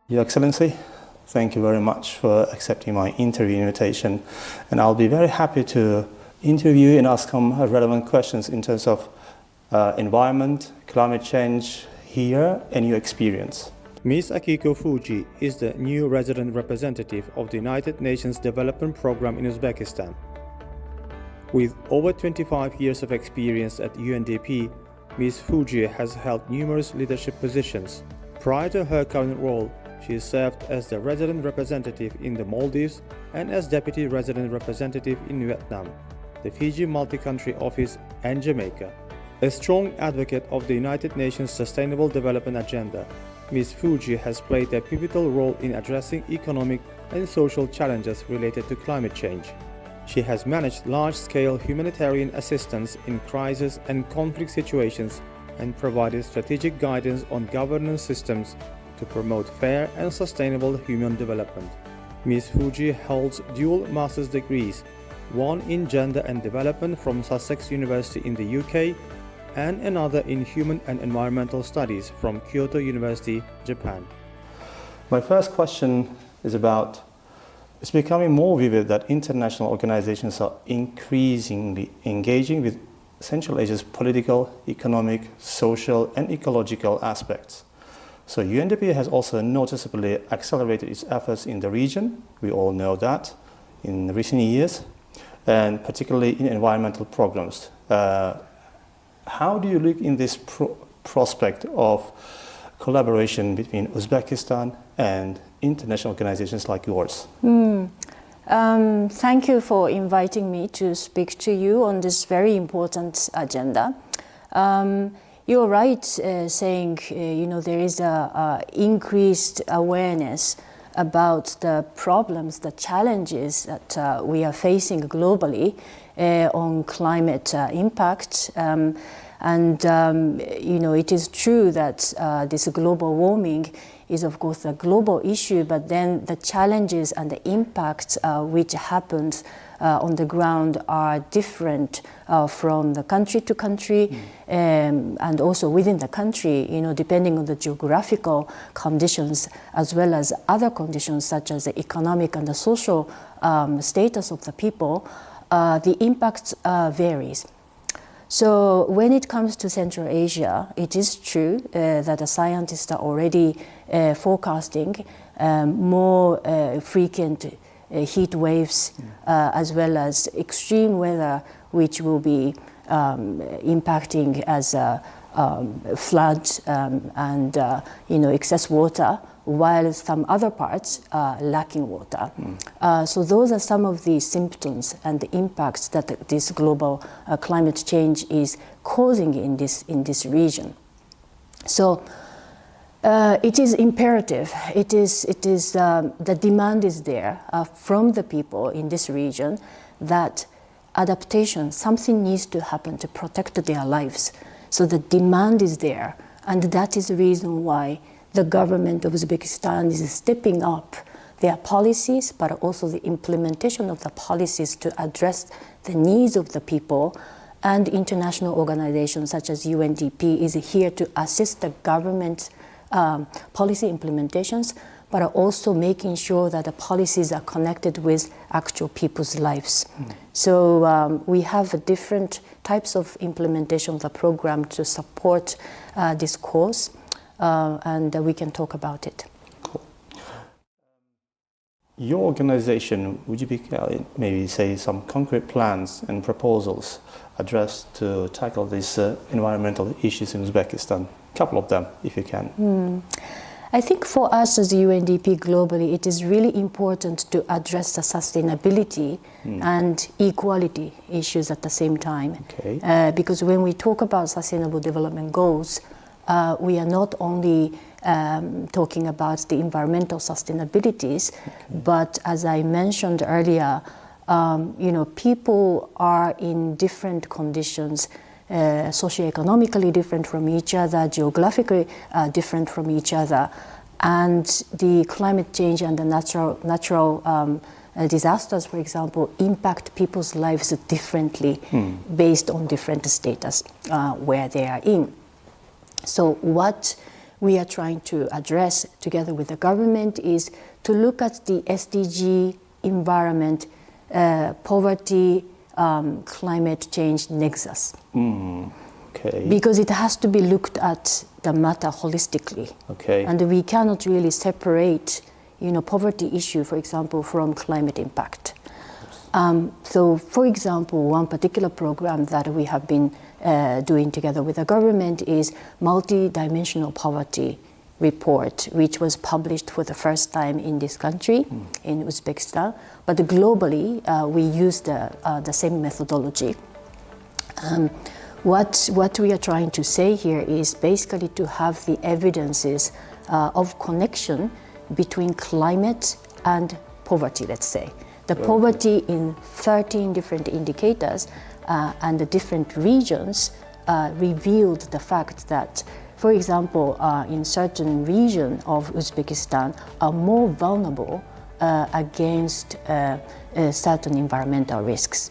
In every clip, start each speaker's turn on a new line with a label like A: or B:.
A: Your Excellency, thank you very much for accepting my interview invitation. And I'll be very happy to interview and ask some relevant questions in terms of environment, climate change here, and your experience.
B: Ms. Akiko Fuji is the new resident representative of the United Nations Development Programme in Uzbekistan. With over 25 years of experience at UNDP, Ms. Fuji has held numerous leadership positions. Prior to her current role, she served as the resident representative in the Maldives and as deputy resident representative in Vietnam, the Fiji multi-country office, and Jamaica. A strong advocate of the United Nations Sustainable Development Agenda, Ms. Fuji has played a pivotal role in addressing economic and social challenges related to climate change. She has managed large-scale humanitarian assistance in crisis and conflict situations and provided strategic guidance on governance systems to promote fair and sustainable human development. Ms. Fuji holds dual master's degrees, one in Gender and Development from Sussex University in the UK and another in Human and Environmental Studies from Kyoto University, Japan.
A: My first question is about, it's becoming more vivid that international organizations are increasingly engaging with Central Asia's political, economic, social, and ecological aspects. So UNDP has also noticeably accelerated its efforts in the region, we all know that, in recent years, and particularly in environmental programs. How do you look in this prospect of collaboration between Uzbekistan and international organizations like yours?
C: Thank you for inviting me to speak to you on this very important agenda. You're right saying, there is a increased awareness about the problems, the challenges that we are facing globally on climate impact. It is true that this global warming is of course a global issue, but then the challenges and the impacts which happens on the ground are different from the country to country, and also within the country, depending on the geographical conditions as well as other conditions such as the economic and the social status of the people, the impact varies. So when it comes to Central Asia, it is true that the scientists are already forecasting more frequent heat waves as well as extreme weather, which will be impacting as floods and excess water, while some other parts are lacking water. So those are some of the symptoms and the impacts that this global climate change is causing in this region. So it is imperative. It is the demand is there from the people in this region that adaptation, something needs to happen to protect their lives. So the demand is there, and that is the reason why the government of Uzbekistan is stepping up their policies, but also the implementation of the policies to address the needs of the people. And international organizations such as UNDP is here to assist the government policy implementations, but are also making sure that the policies are connected with actual people's lives. So we have different types of implementation of the program to support this cause, and we can talk about it.
A: Cool. Your organization, would you maybe say some concrete plans and proposals addressed to tackle these environmental issues in Uzbekistan? A couple of them, if you can.
C: I think for us as UNDP globally, it is really important to address the sustainability and equality issues at the same time.
A: Okay.
C: Because when we talk about sustainable development goals, we are not only talking about the environmental sustainabilities, but as I mentioned earlier, people are in different conditions, socioeconomically different from each other, geographically different from each other, and the climate change and the natural disasters, for example, impact people's lives differently based on different status where they are in. So what we are trying to address together with the government is to look at the SDG, environment, poverty, climate change nexus.
A: Okay.
C: Because it has to be looked at the matter holistically.
A: Okay.
C: And we cannot really separate, poverty issue, for example, from climate impact. So, for example, one particular program that we have been doing together with the government is multidimensional poverty report, which was published for the first time in this country, in Uzbekistan. But globally, we use the same methodology. What we are trying to say here is basically to have the evidences of connection between climate and poverty, let's say. The poverty in 13 different indicators and the different regions revealed the fact that, for example, in certain region of Uzbekistan are more vulnerable against certain environmental risks.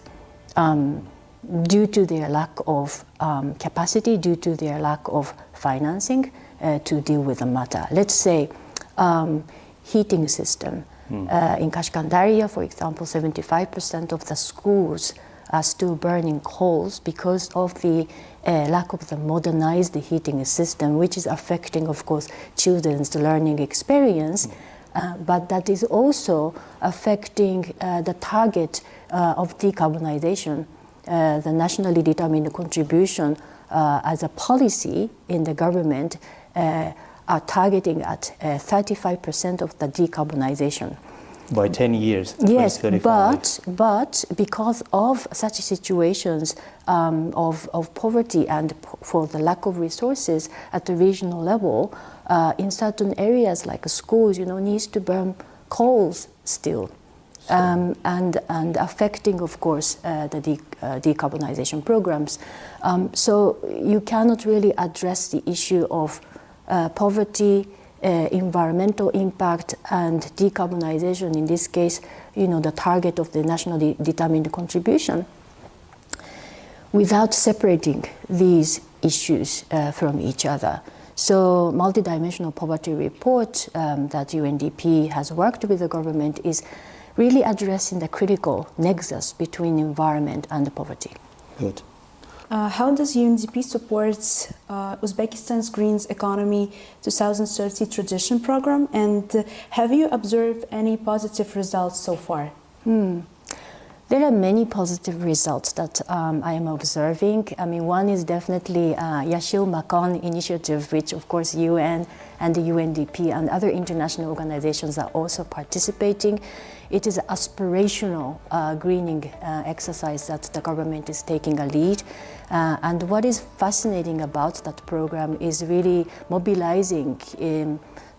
C: Due to their lack of capacity, due to their lack of financing to deal with the matter. Let's say heating system. In Kashkandaria, for example, 75% of the schools are still burning coals because of the lack of the modernized heating system, which is affecting, of course, children's learning experience. But that is also affecting the target of decarbonization. The nationally determined contribution as a policy in the government are targeting at 35% of the decarbonization.
A: By 10 years,
C: yes,
A: 2035.
C: but because of such situations of poverty and for the lack of resources at the regional level, in certain areas like schools, needs to burn coals still. And affecting, of course, the decarbonization programs. So you cannot really address the issue of poverty, environmental impact, and decarbonization, in this case, the target of the nationally determined contribution, without separating these issues from each other. So multidimensional poverty report that UNDP has worked with the government is really addressing the critical nexus between environment and poverty.
A: Good.
D: How does UNDP support Uzbekistan's Green Economy 2030 Transition Program, and have you observed any positive results so far?
C: There are many positive results that I am observing. I mean, one is definitely Yashil Makon initiative, which of course UN and the UNDP and other international organizations are also participating. It is an aspirational greening exercise that the government is taking a lead. And what is fascinating about that program is really mobilizing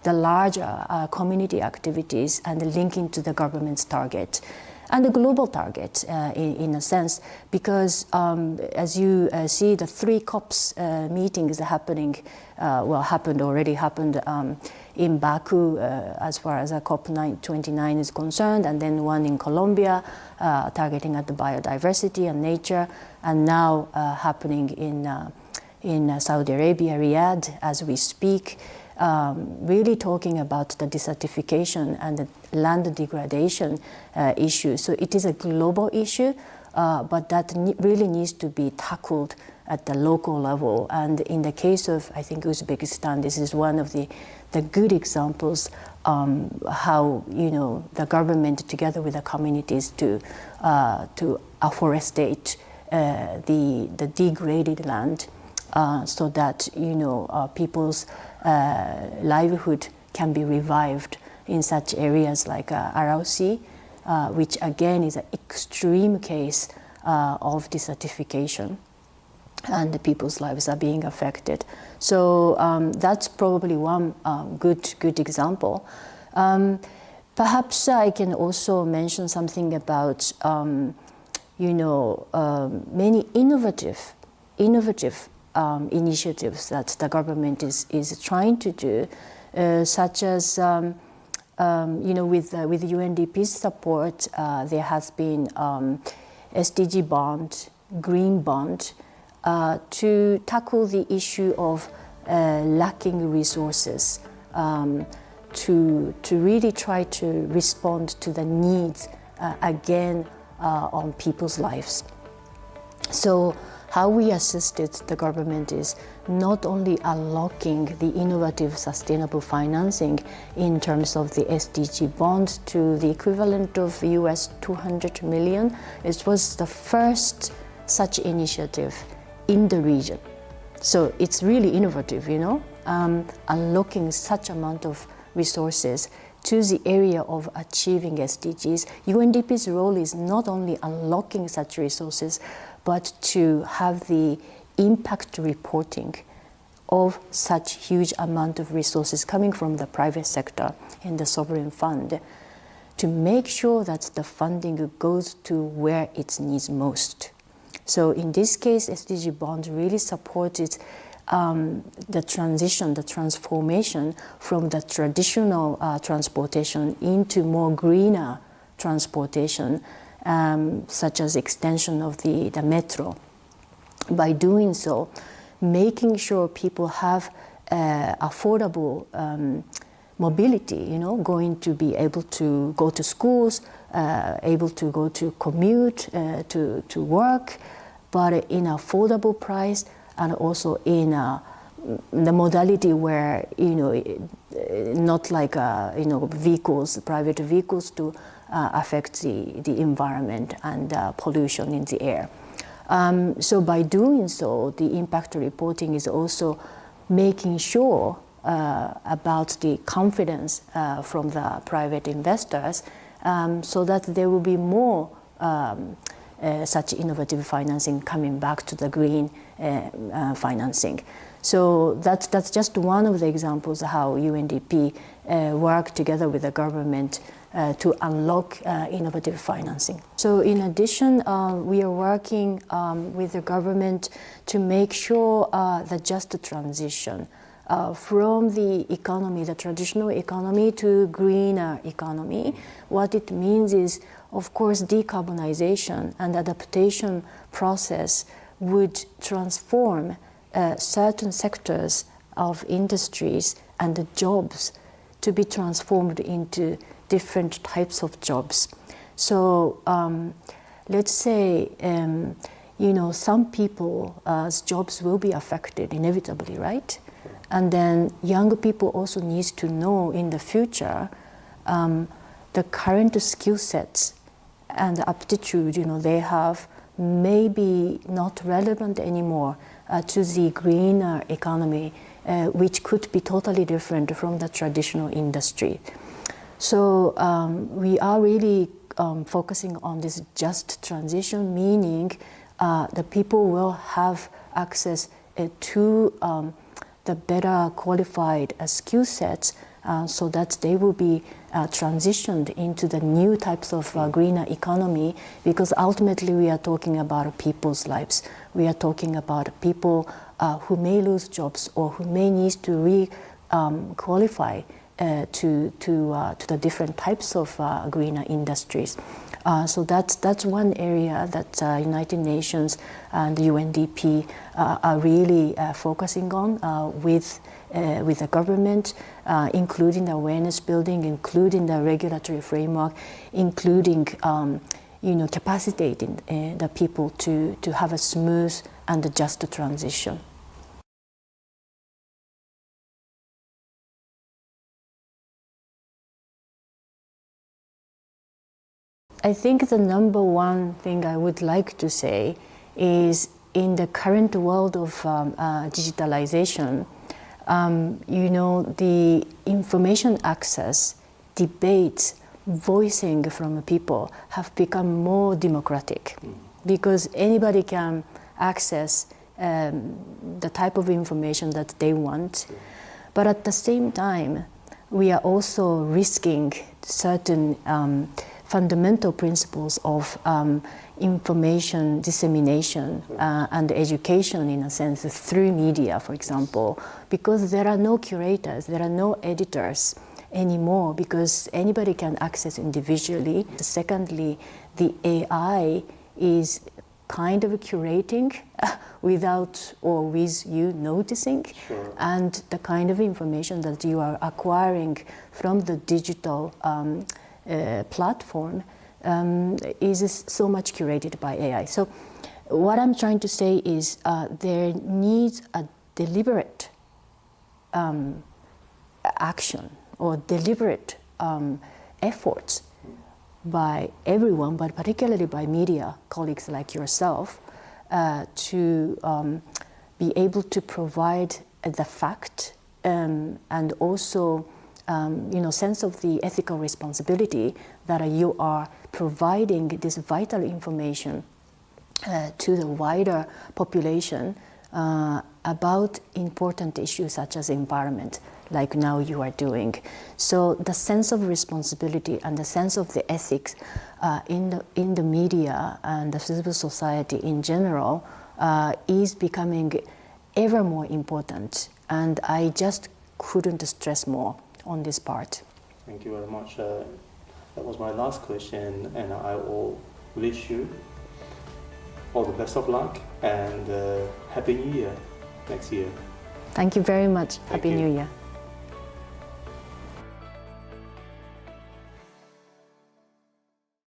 C: the larger community activities and linking to the government's target. And the global target, in a sense, because as you see, the 3 COPs meetings happened in Baku as far as COP29 is concerned, and then one in Colombia targeting at the biodiversity and nature, and now happening in Saudi Arabia, Riyadh, as we speak. Really talking about the desertification and the land degradation issue. So it is a global issue, but that really needs to be tackled at the local level. And in the case of, I think, Uzbekistan, this is one of the good examples how the government, together with the communities, to afforestate the degraded land, so that people's livelihood can be revived in such areas like RLC, which again is an extreme case of desertification, and the people's lives are being affected. So that's probably one good example. Perhaps I can also mention something about many innovative initiatives that the government is trying to do, such as with UNDP's support, there has been SDG bond, Green Bond, to tackle the issue of lacking resources to really try to respond to the needs again on people's lives. So how we assisted the government is not only unlocking the innovative sustainable financing in terms of the SDG bond to the equivalent of US 200 million. It was the first such initiative in the region. So it's really innovative, you know, unlocking such amount of resources to the area of achieving SDGs. UNDP's role is not only unlocking such resources, but to have the impact reporting of such huge amount of resources coming from the private sector and the sovereign fund to make sure that the funding goes to where it needs most. So in this case, SDG bonds really supported the transition, the transformation from the traditional transportation into more greener transportation, such as extension of the metro. By doing so, making sure people have affordable mobility, you know, going to be able to go to schools, able to go to commute, to work, but in affordable price, and also in the modality where, you know, not like, you know, vehicles, private vehicles to affect the environment and pollution in the air. So by doing so, the impact reporting is also making sure about the confidence from the private investors, so that there will be more such innovative financing coming back to the green financing. So that's just one of the examples of how UNDP work together with the government to unlock innovative financing. So in addition, we are working with the government to make sure the just transition from the economy, the traditional economy, to greener economy. What it means is, of course, decarbonization and adaptation process would transform certain sectors of industries and the jobs to be transformed into different types of jobs. So let's say, you know, some people's jobs will be affected inevitably, right? And then young people also need to know in the future the current skill sets and aptitude, you know, they have may be not relevant anymore to the greener economy, which could be totally different from the traditional industry. So we are really focusing on this just transition, meaning the people will have access to the better qualified skill sets so that they will be transitioned into the new types of greener economy, because ultimately we are talking about people's lives. We are talking about people who may lose jobs or who may need to re-qualify to the different types of greener industries. So that's one area that United Nations and the UNDP are really focusing on with the government, including the awareness building, including the regulatory framework, including you know, capacitating the people to have a smooth and just transition. I think the number one thing I would like to say is, in the current world of digitalization, you know, the information access, debates, voicing from people have become more democratic, because anybody can access the type of information that they want. But at the same time, we are also risking certain fundamental principles of information dissemination and education, in a sense, through media, for example, because there are no curators, there are no editors anymore, because anybody can access individually. Secondly, the AI is kind of curating without or with you noticing,
A: Sure.
C: and the kind of information that you are acquiring from the digital platform is so much curated by AI. So what I'm trying to say is there needs a deliberate action or deliberate efforts by everyone, but particularly by media colleagues like yourself, to be able to provide the fact and also sense of the ethical responsibility that you are providing this vital information to the wider population about important issues such as environment, like now you are doing. So the sense of responsibility and the sense of the ethics in the media and the civil society in general is becoming ever more important, and I just couldn't stress more on this part.
A: Thank you very much. That was my last question, and I will wish you all the best of luck and Happy New Year next year.
C: Thank you very much.
A: Thank
C: Happy
A: you.
C: New Year.